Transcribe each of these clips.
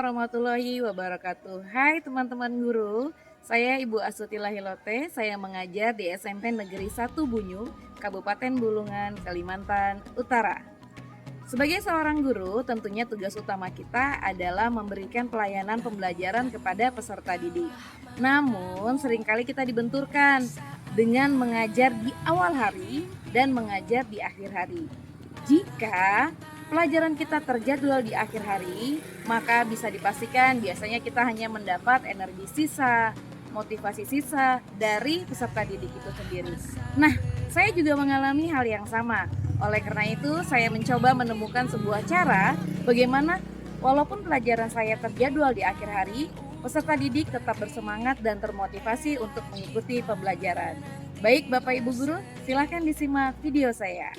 warahmatullahi wabarakatuh. Hai teman-teman guru, saya Ibu Astuti Lahilote, saya mengajar di SMP Negeri 1 Bunyu, Kabupaten Bulungan, Kalimantan Utara. Sebagai seorang guru, tentunya tugas utama kita adalah memberikan pelayanan pembelajaran kepada peserta didik. Namun, seringkali kita dibenturkan dengan mengajar di awal hari dan mengajar di akhir hari. Jika pelajaran kita terjadwal di akhir hari, maka bisa dipastikan biasanya kita hanya mendapat energi sisa, motivasi sisa dari peserta didik itu sendiri. Nah, saya juga mengalami hal yang sama. Oleh karena itu, saya mencoba menemukan sebuah cara bagaimana walaupun pelajaran saya terjadwal di akhir hari, peserta didik tetap bersemangat dan termotivasi untuk mengikuti pembelajaran. Baik Bapak Ibu Guru, silakan disimak video saya.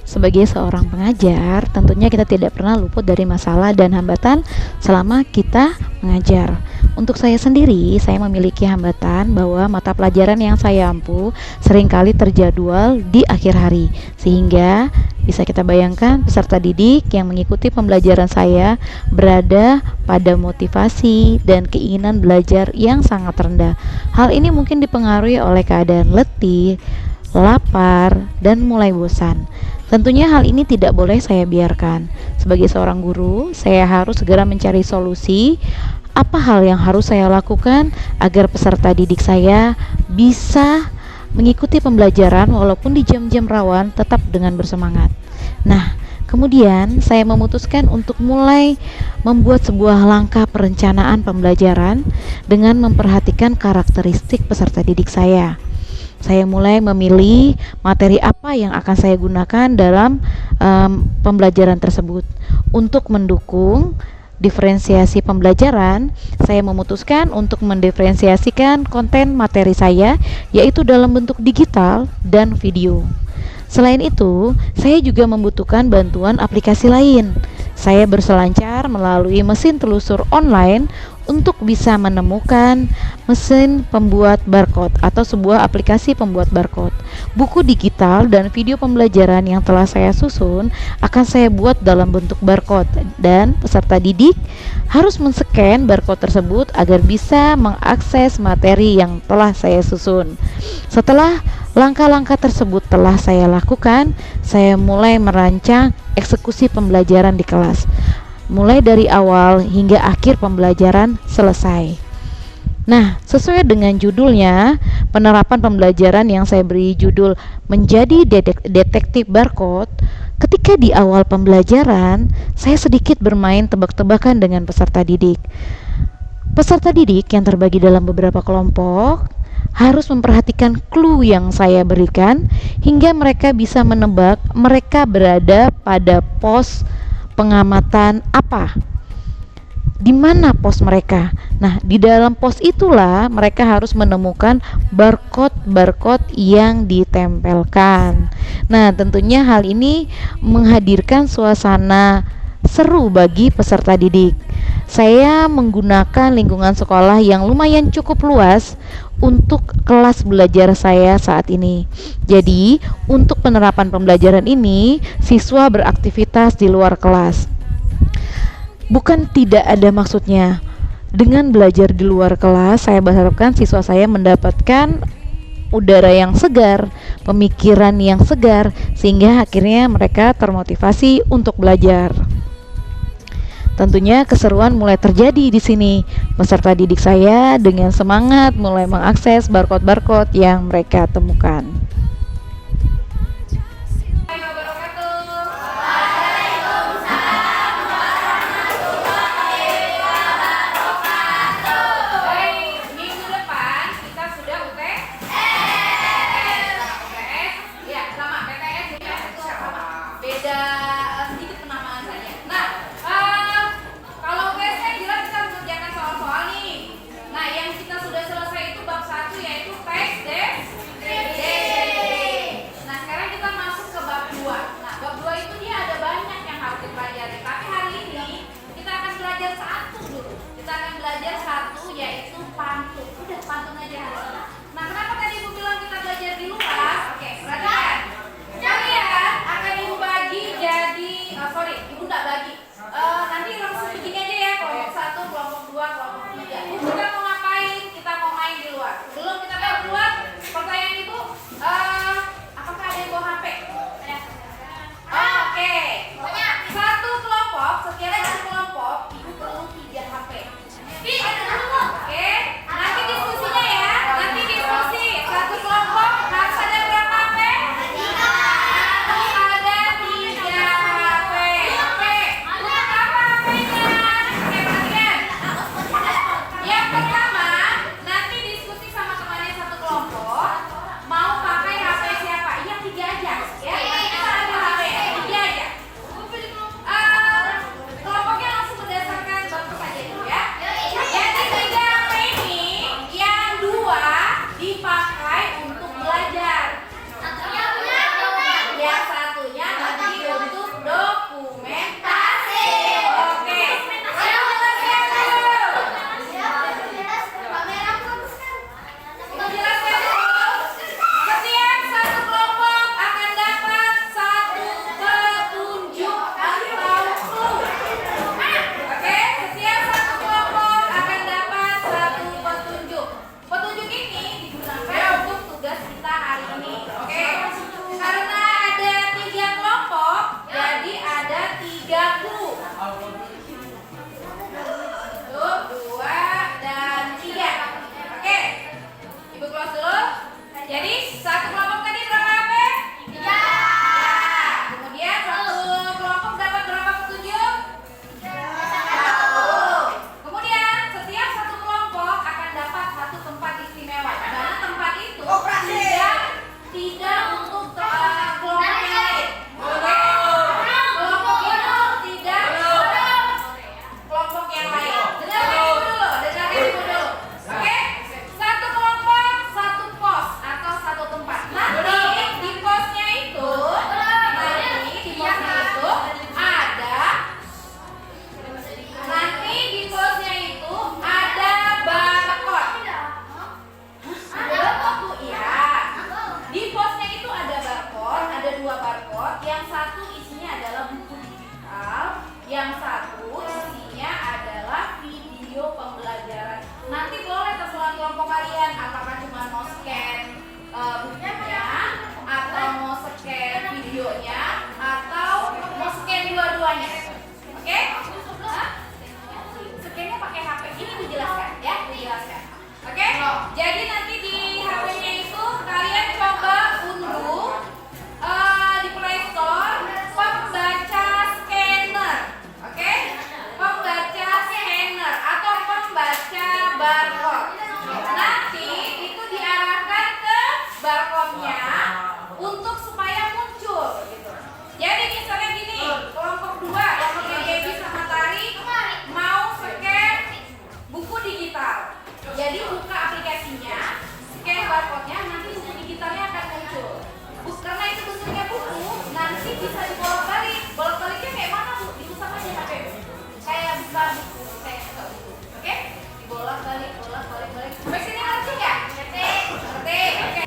Sebagai seorang pengajar, tentunya kita tidak pernah luput dari masalah dan hambatan selama kita mengajar. Untuk saya sendiri, saya memiliki hambatan bahwa mata pelajaran yang saya ampu seringkali terjadwal di akhir hari, sehingga bisa kita bayangkan peserta didik yang mengikuti pembelajaran saya berada pada motivasi dan keinginan belajar yang sangat rendah. Hal ini mungkin dipengaruhi oleh keadaan letih, lapar, dan mulai bosan. Tentunya hal ini tidak boleh saya biarkan. Sebagai seorang guru, saya harus segera mencari solusi. Apa hal yang harus saya lakukan agar peserta didik saya bisa mengikuti pembelajaran walaupun di jam-jam rawan tetap dengan bersemangat. Nah, kemudian saya memutuskan untuk mulai membuat sebuah langkah perencanaan pembelajaran dengan memperhatikan karakteristik peserta didik saya. Saya mulai memilih materi apa yang akan saya gunakan dalam pembelajaran tersebut. Untuk mendukung diferensiasi pembelajaran, saya memutuskan untuk mendiferensiasikan konten materi saya, yaitu dalam bentuk digital dan video. Selain itu, saya juga membutuhkan bantuan aplikasi lain. Saya berselancar melalui mesin telusur online untuk bisa menemukan mesin pembuat barcode atau sebuah aplikasi pembuat barcode. Buku digital dan video pembelajaran yang telah saya susun akan saya buat dalam bentuk barcode dan peserta didik harus men-scan barcode tersebut agar bisa mengakses materi yang telah saya susun. Setelah langkah-langkah tersebut telah saya lakukan, saya mulai merancang eksekusi pembelajaran di kelas, mulai dari awal hingga akhir pembelajaran selesai. Nah, sesuai dengan judulnya, penerapan pembelajaran yang saya beri judul menjadi detektif barcode. Ketika di awal pembelajaran, saya sedikit bermain tebak-tebakan dengan peserta didik. Peserta didik yang terbagi dalam beberapa kelompok harus memperhatikan clue yang saya berikan hingga mereka bisa menebak mereka berada pada pos pengamatan apa, di mana pos mereka. Nah, di dalam pos itulah mereka harus menemukan barcode yang ditempelkan. Nah, tentunya hal ini menghadirkan suasana seru bagi peserta didik. Saya menggunakan lingkungan sekolah yang lumayan cukup luas untuk kelas belajar saya saat ini. Jadi, untuk penerapan pembelajaran ini, siswa beraktivitas di luar kelas. Bukan tidak ada maksudnya. Dengan belajar di luar kelas, saya berharapkan siswa saya mendapatkan udara yang segar, pemikiran yang segar, sehingga akhirnya mereka termotivasi untuk belajar. Tentunya keseruan mulai terjadi di sini. Peserta didik saya dengan semangat mulai mengakses barcode yang mereka temukan. Kalian akan ibu bagi jadi yang satu isinya adalah video pembelajaran. Nanti boleh terserah kelompok kalian apakah cuma mau scan bukunya atau mau scan videonya atau mau scan dua-duanya. Oke? Scannya pakai HP. Ini dijelaskan ya, dijelaskan. Oke? Jadi nanti di HP-nya itu kalian coba unduh di Play Store pembaca scanner. Oke? Pembaca scanner atau pembaca barcode. Nanti itu diarahkan ke barcode-nya untuk supaya muncul gitu. Jadi misalnya gini, kelompok 2, kelompoknya Debbie sama Tari mau scan buku digital. Jadi buka aplikasinya, scan barcode-nya, nanti buku digitalnya akan muncul. Karena itu bentuknya buku, nanti bisa dibolak-balik. Bolak-baliknya kayak mana, Bu? Diusap aja HP. Kayak buka buku, kayak buka buku. Oke? Dibolak-balik, bolak-balik, balik. Sampai sini ngerti nggak? Ngerti? Ngerti? Oke.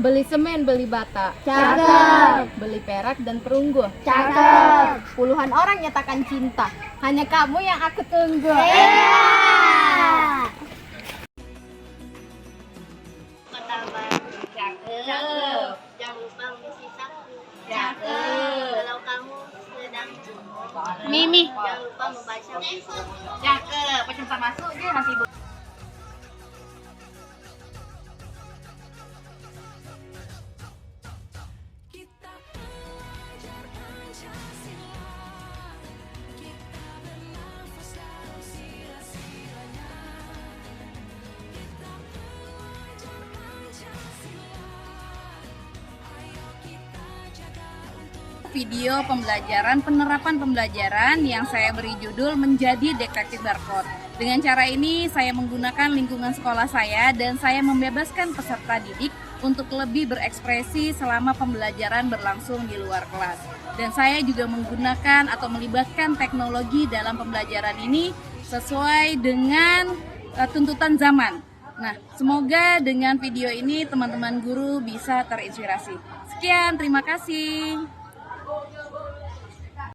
Beli semen, beli bata. Cakep. Beli perak dan perunggu. Cakep. Puluhan orang nyatakan cinta. Hanya kamu yang aku tunggu. Iya. Kota baru. Cakep. Jangan lupa mengisi saku. Cakep. Kalau kamu sedang jenuh, Mimi. jangan lupa membaca buku. Cakep. Pecinta masuk dia nanti. Video pembelajaran, penerapan pembelajaran yang saya beri judul Menjadi Detektif Barcode. Dengan cara ini saya menggunakan lingkungan sekolah saya dan saya membebaskan peserta didik untuk lebih berekspresi selama pembelajaran berlangsung di luar kelas. Dan saya juga menggunakan atau melibatkan teknologi dalam pembelajaran ini sesuai dengan tuntutan zaman. Nah, semoga dengan video ini teman-teman guru bisa terinspirasi. Sekian, terima kasih.